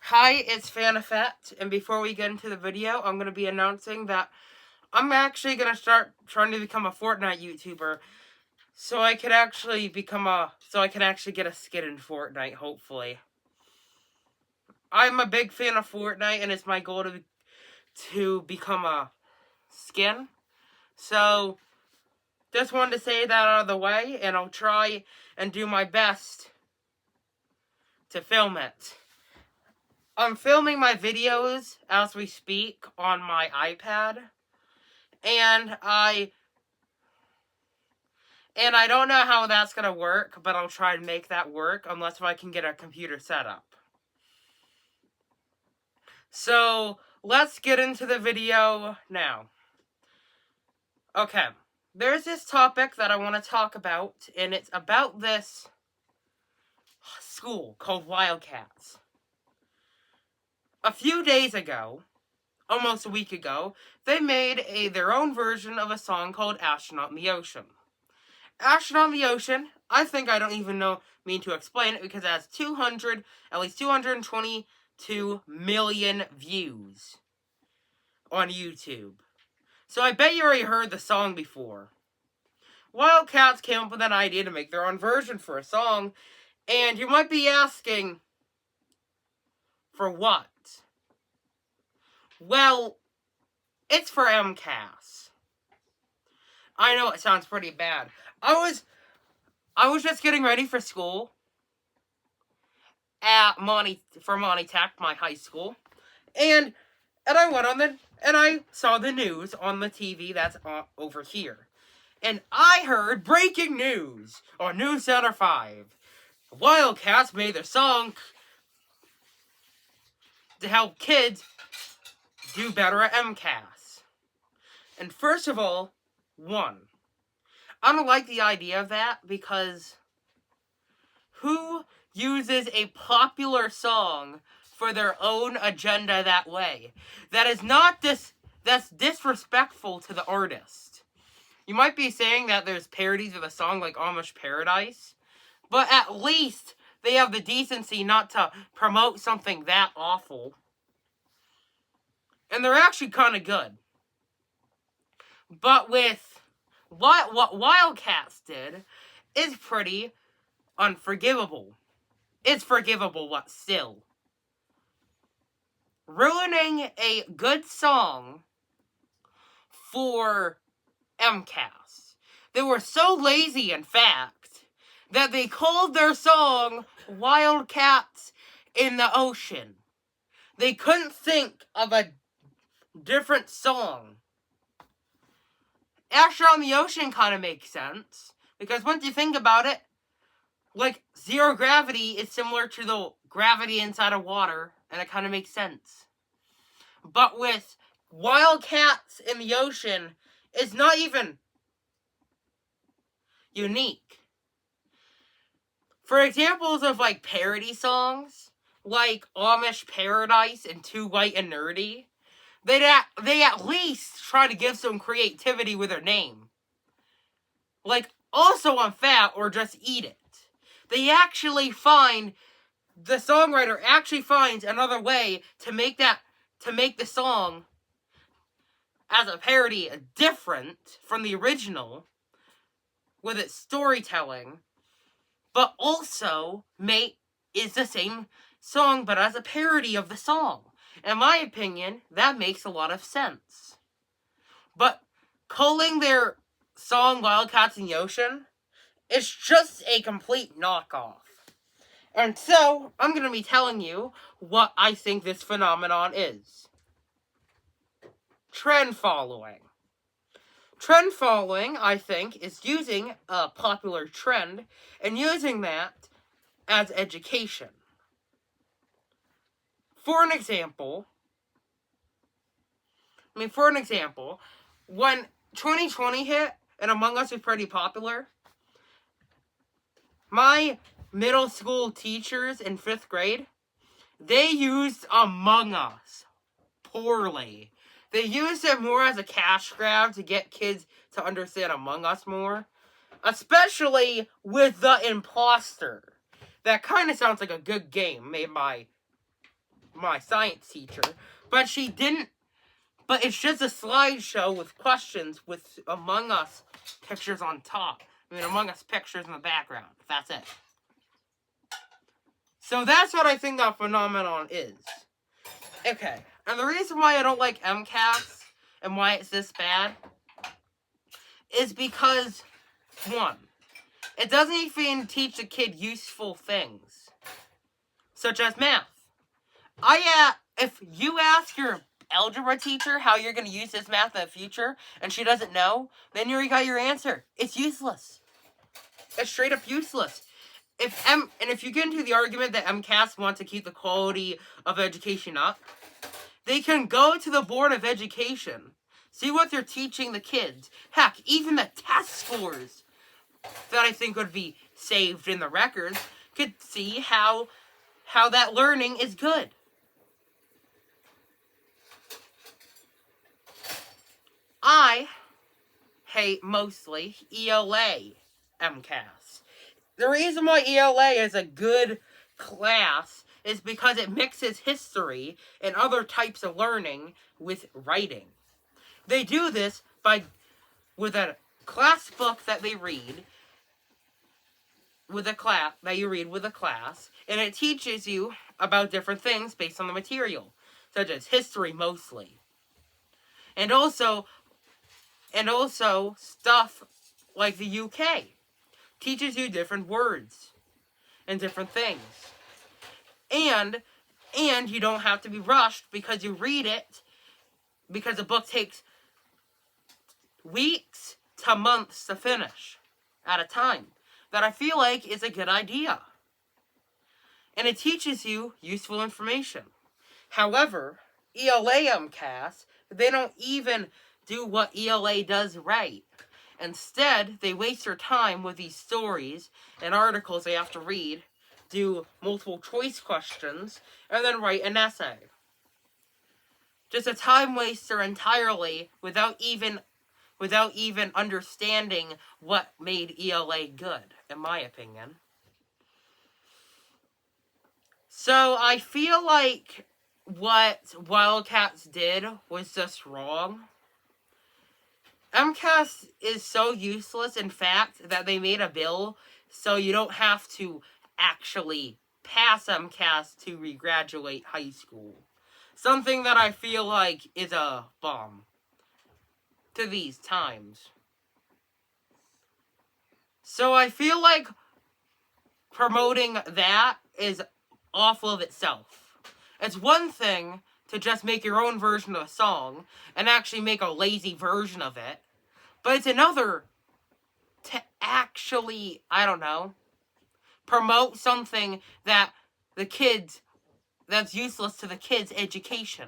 Hi, it's Fan Effect, and before we get into the video, I'm going to be announcing that I'm actually going to start trying to become a Fortnite YouTuber, so I can actually get a skin in Fortnite, hopefully. I'm a big fan of Fortnite, and it's my goal to become a skin. So, just wanted to say that out of the way, and I'll try and do my best to film it. I'm filming my videos as we speak on my iPad, and I don't know how that's gonna work, but I'll try and make that work unless I can get a computer set up. So let's get into the video now. Okay, there's this topic that I want to talk about, and it's about this school called Wildcats. A few days ago, almost a week ago, they made their own version of a song called Astronaut in the Ocean. Astronaut in the Ocean, I think I don't even mean to explain it because it has at least 222 million views on YouTube. So I bet you already heard the song before. Wildcats came up with an idea to make their own version for a song, and you might be asking, for what? Well, it's for MCAS. I know it sounds pretty bad. I was just getting ready for school at Monty Tech, my high school, and I went on and I saw the news on the TV that's over here, and I heard breaking news on News Center 5. Wildcats made their song to help kids do better at MCAS. And first of all, I don't like the idea of that because who uses a popular song for their own agenda that way? That's disrespectful to the artist. You might be saying that there's parodies of a song like Amish Paradise, but at least they have the decency not to promote something that awful. And they're actually kind of good. But with what Wildcats did is pretty unforgivable. It's forgivable, but still. Ruining a good song for MCAS. They were so lazy, in fact, that they called their song Wildcats in the Ocean. They couldn't think of a different song. Astronaut in the Ocean kind of makes sense, because once you think about it, like, zero gravity is similar to the gravity inside of water, and it kind of makes sense. But with Wildcats in the Ocean, it's not even unique. For examples of, like, parody songs, like Amish Paradise and Too White and Nerdy, they at least try to give some creativity with their name. Like, Also I'm Fat or Just Eat It. The songwriter actually finds another way to make the song as a parody different from the original with its storytelling, but also is the same song but as a parody of the song. In my opinion, that makes a lot of sense. But calling their song Wildcats in the Ocean is just a complete knockoff. And so, I'm going to be telling you what I think this phenomenon is. Trend following. Trend following, I think, is using a popular trend and using that as education. For an example, when 2020 hit and Among Us was pretty popular, my middle school teachers in 5th grade, they used Among Us poorly. They used it more as a cash grab to get kids to understand Among Us more. Especially with the imposter. That kind of sounds like a good game made by my science teacher, but she didn't. But it's just a slideshow with questions with Among Us pictures on top. I mean, Among Us pictures in the background. That's it. So that's what I think that phenomenon is. Okay, and the reason why I don't like MCAS and why it's this bad is because, one, it doesn't even teach the kid useful things, such as math. If you ask your algebra teacher how you're going to use this math in the future, and she doesn't know, then you already got your answer. It's useless. It's straight up useless. If you get into the argument that MCAS wants to keep the quality of education up, they can go to the Board of Education, see what they're teaching the kids. Heck, even the test scores that I think would be saved in the records could see how that learning is good. I hate mostly ELA MCAS. The reason why ELA is a good class is because it mixes history and other types of learning with writing. They do this with a class book that they read with a class, and it teaches you about different things based on the material, such as history mostly. And also stuff like the UK teaches you different words and different things. And you don't have to be rushed because you read it, because the book takes weeks to months to finish at a time. That I feel like is a good idea. And it teaches you useful information. However, ELA MCAS, they don't even do what ELA does right. Instead, they waste their time with these stories and articles they have to read, do multiple choice questions, and then write an essay. Just a time waster entirely without even understanding what made ELA good, in my opinion. So I feel like what Wildcats did was just wrong. MCAS is so useless, in fact, that they made a bill so you don't have to actually pass MCAS to regraduate high school. Something that I feel like is a bomb to these times. So I feel like promoting that is awful of itself. It's one thing to just make your own version of a song and actually make a lazy version of it. But it's another to actually, promote something that's useless to the kids' education.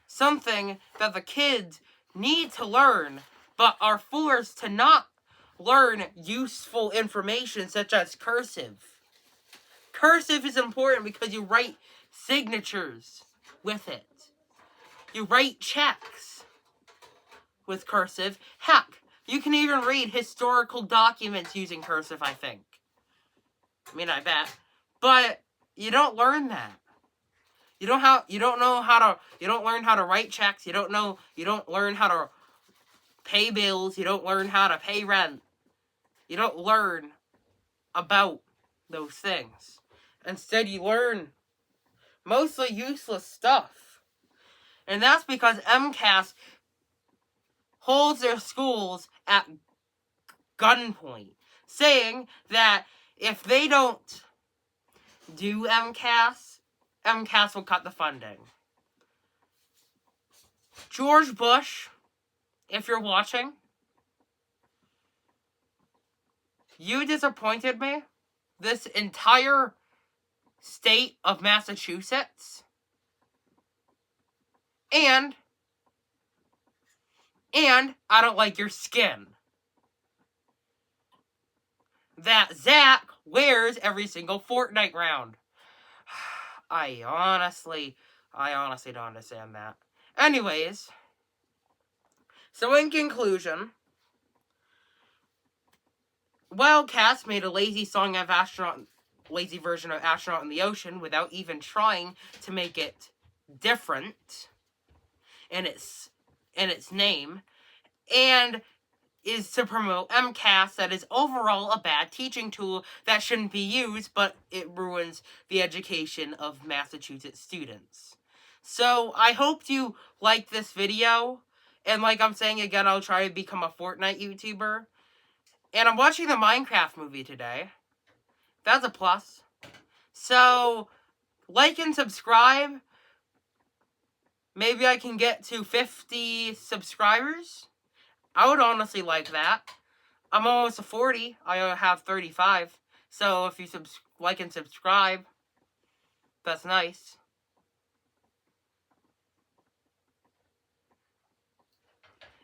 Something that the kids need to learn, but are forced to not learn useful information such as cursive. Cursive is important because you write signatures with it. You write checks with cursive. Heck, you can even read historical documents using cursive, I think. I bet. But you don't learn that. You don't learn how to write checks. You don't learn how to pay bills. You don't learn how to pay rent. You don't learn about those things. Instead, you learn mostly useless stuff. And that's because MCAS holds their schools at gunpoint, saying that if they don't do MCAS will cut the funding. George Bush, if you're watching, you disappointed me. This entire state of Massachusetts. And I don't like your skin that Zach wears every single Fortnite round. I honestly don't understand that. Anyways, so in conclusion, Wildcats made a lazy song of Astronaut lazy version of Astronaut in the Ocean without even trying to make it different in its name, and is to promote MCAS that is overall a bad teaching tool that shouldn't be used, but it ruins the education of Massachusetts students. So I hope you like this video, and like I'm saying again, I'll try to become a Fortnite YouTuber. And I'm watching the Minecraft movie today. That's a plus. So, like and subscribe. Maybe I can get to 50 subscribers. I would honestly like that. I'm almost 40. I have 35. So if you like and subscribe, that's nice.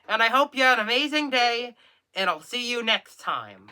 And I hope you have an amazing day, and I'll see you next time.